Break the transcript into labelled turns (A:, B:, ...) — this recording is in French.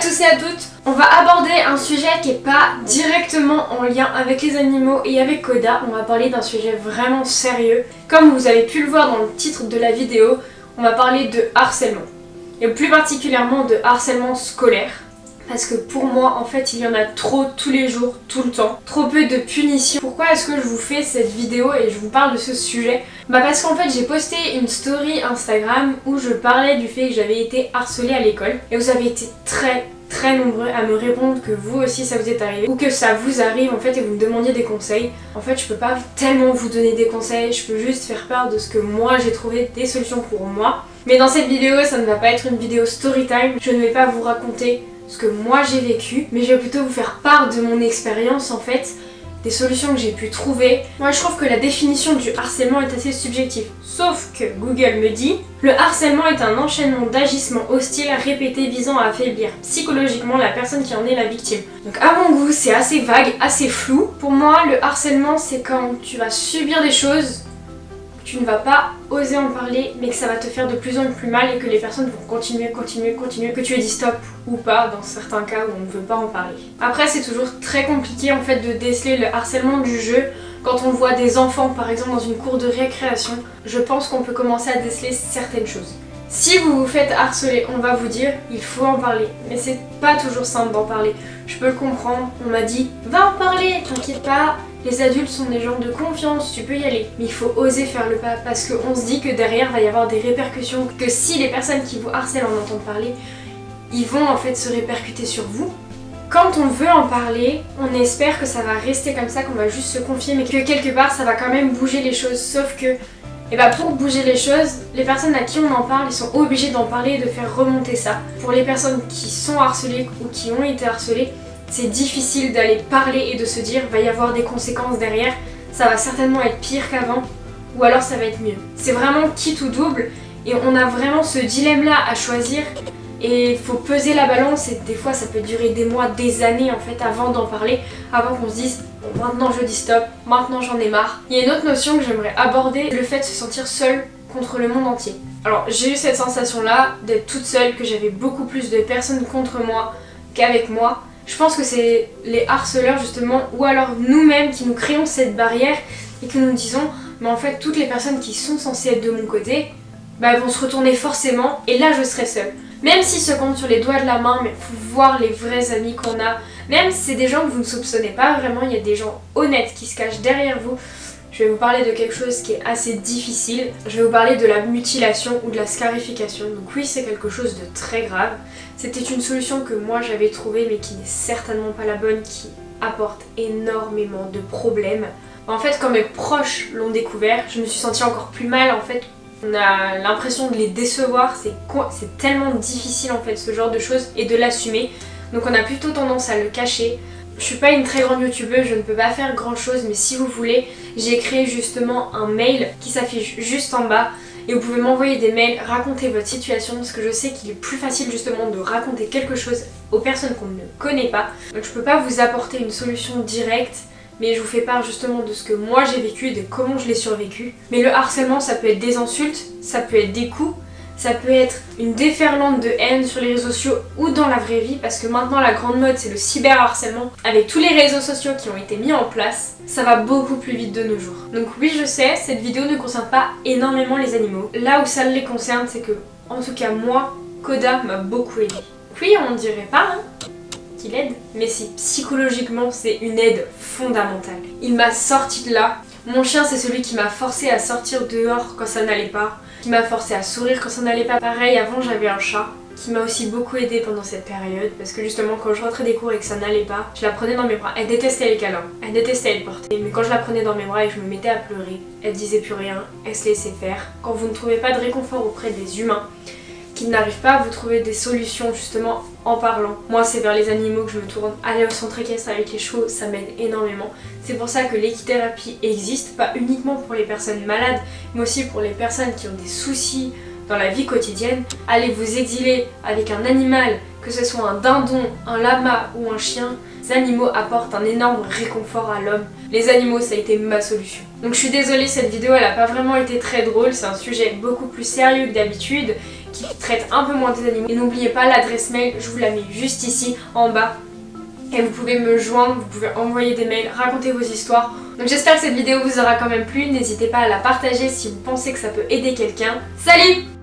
A: tous et à toutes, on va aborder un sujet qui n'est pas directement en lien avec les animaux et avec Koda. On va parler d'un sujet vraiment sérieux. Comme vous avez pu le voir dans le titre de la vidéo, on va parler de harcèlement. Et plus particulièrement de harcèlement scolaire. Parce que pour moi, en fait, il y en a trop tous les jours, tout le temps. Trop peu de punitions. Pourquoi est-ce que je vous fais cette vidéo et je vous parle de ce sujet? Parce qu'en fait, j'ai posté une story Instagram où je parlais du fait que j'avais été harcelée à l'école. Et vous avez été très nombreux à me répondre que vous aussi ça vous est arrivé ou que ça vous arrive en fait et vous me demandiez des conseils. En fait, je peux pas tellement vous donner des conseils, je peux juste faire part de ce que moi j'ai trouvé des solutions pour moi. Mais dans cette vidéo, ça ne va pas être une vidéo story time. Je ne vais pas vous raconter ce que moi j'ai vécu, mais je vais plutôt vous faire part de mon expérience en fait, des solutions que j'ai pu trouver. Moi je trouve que la définition du harcèlement est assez subjective, sauf que Google me dit le harcèlement est un enchaînement d'agissements hostiles répétés visant à affaiblir psychologiquement la personne qui en est la victime. Donc à mon goût c'est assez vague, assez flou. Pour moi le harcèlement c'est quand tu vas subir des choses, tu ne vas pas oser en parler mais que ça va te faire de plus en plus mal et que les personnes vont continuer, que tu aies dit stop ou pas dans certains cas où on ne veut pas en parler. Après c'est toujours très compliqué en fait de déceler le harcèlement du jeu quand on voit des enfants par exemple dans une cour de récréation. Je pense qu'on peut commencer à déceler certaines choses. Si vous vous faites harceler, on va vous dire il faut en parler, mais c'est pas toujours simple d'en parler. Je peux le comprendre, on m'a dit va en parler, t'inquiète pas. Les adultes sont des gens de confiance, tu peux y aller. Mais il faut oser faire le pas parce qu'on se dit que derrière va y avoir des répercussions, que si les personnes qui vous harcèlent en entendent parler, ils vont en fait se répercuter sur vous. Quand on veut en parler, on espère que ça va rester comme ça, qu'on va juste se confier, mais que quelque part ça va quand même bouger les choses. Sauf que pour bouger les choses, les personnes à qui on en parle, ils sont obligés d'en parler et de faire remonter ça. Pour les personnes qui sont harcelées ou qui ont été harcelées, c'est difficile d'aller parler et de se dire va y avoir des conséquences derrière, ça va certainement être pire qu'avant ou alors ça va être mieux. C'est vraiment quitte ou double et on a vraiment ce dilemme là à choisir et il faut peser la balance et des fois ça peut durer des mois, des années en fait avant d'en parler, avant qu'on se dise bon, maintenant je dis stop, maintenant j'en ai marre. Il y a une autre notion que j'aimerais aborder, le fait de se sentir seule contre le monde entier. Alors j'ai eu cette sensation là d'être toute seule, que j'avais beaucoup plus de personnes contre moi qu'avec moi. Je pense que c'est les harceleurs justement ou alors nous-mêmes qui nous créons cette barrière et que nous disons mais en fait toutes les personnes qui sont censées être de mon côté elles vont se retourner forcément et là je serai seule. Même s'ils se comptent sur les doigts de la main, mais faut voir les vrais amis qu'on a. Même si c'est des gens que vous ne soupçonnez pas vraiment, il y a des gens honnêtes qui se cachent derrière vous. Je vais vous parler de quelque chose qui est assez difficile. Je vais vous parler de la mutilation ou de la scarification. Donc oui, c'est quelque chose de très grave. C'était une solution que moi j'avais trouvée mais qui n'est certainement pas la bonne, qui apporte énormément de problèmes. En fait, quand mes proches l'ont découvert, je me suis sentie encore plus mal en fait. On a l'impression de les décevoir, c'est tellement difficile en fait ce genre de choses et de l'assumer. Donc on a plutôt tendance à le cacher. Je suis pas une très grande youtubeuse, je ne peux pas faire grand chose, mais si vous voulez, j'ai créé justement un mail qui s'affiche juste en bas et vous pouvez m'envoyer des mails, raconter votre situation parce que je sais qu'il est plus facile justement de raconter quelque chose aux personnes qu'on ne connaît pas. Donc je peux pas vous apporter une solution directe, mais je vous fais part justement de ce que moi j'ai vécu, de comment je l'ai survécu. Mais le harcèlement ça peut être des insultes, ça peut être des coups, ça peut être une déferlante de haine sur les réseaux sociaux ou dans la vraie vie parce que maintenant la grande mode c'est le cyberharcèlement. Avec tous les réseaux sociaux qui ont été mis en place, ça va beaucoup plus vite de nos jours. Donc oui je sais, cette vidéo ne concerne pas énormément les animaux. Là où ça les concerne c'est que, en tout cas moi, Koda m'a beaucoup aidé. Oui on ne dirait pas qu'il aide, mais si psychologiquement c'est une aide fondamentale. Il m'a sorti de là. Mon chien c'est celui qui m'a forcé à sortir dehors quand ça n'allait pas, qui m'a forcé à sourire quand ça n'allait pas. Pareil, avant j'avais un chat qui m'a aussi beaucoup aidé pendant cette période parce que justement quand je rentrais des cours et que ça n'allait pas, je la prenais dans mes bras. Elle détestait les câlins, elle détestait être portée, mais quand je la prenais dans mes bras et que je me mettais à pleurer, elle disait plus rien, elle se laissait faire. Quand vous ne trouvez pas de réconfort auprès des humains, qu'ils n'arrivent pas à vous trouver des solutions justement en parlant. Moi c'est vers les animaux que je me tourne. Aller au centre équestre avec les chevaux, ça m'aide énormément. C'est pour ça que l'équithérapie existe, pas uniquement pour les personnes malades, mais aussi pour les personnes qui ont des soucis dans la vie quotidienne. Allez vous exiler avec un animal, que ce soit un dindon, un lama ou un chien, les animaux apportent un énorme réconfort à l'homme. Les animaux ça a été ma solution. Donc je suis désolée, cette vidéo elle a pas vraiment été très drôle, c'est un sujet beaucoup plus sérieux que d'habitude qui traitent un peu moins des animaux. Et n'oubliez pas l'adresse mail, je vous la mets juste ici en bas. Et vous pouvez me joindre, vous pouvez envoyer des mails, raconter vos histoires. Donc j'espère que cette vidéo vous aura quand même plu. N'hésitez pas à la partager si vous pensez que ça peut aider quelqu'un. Salut!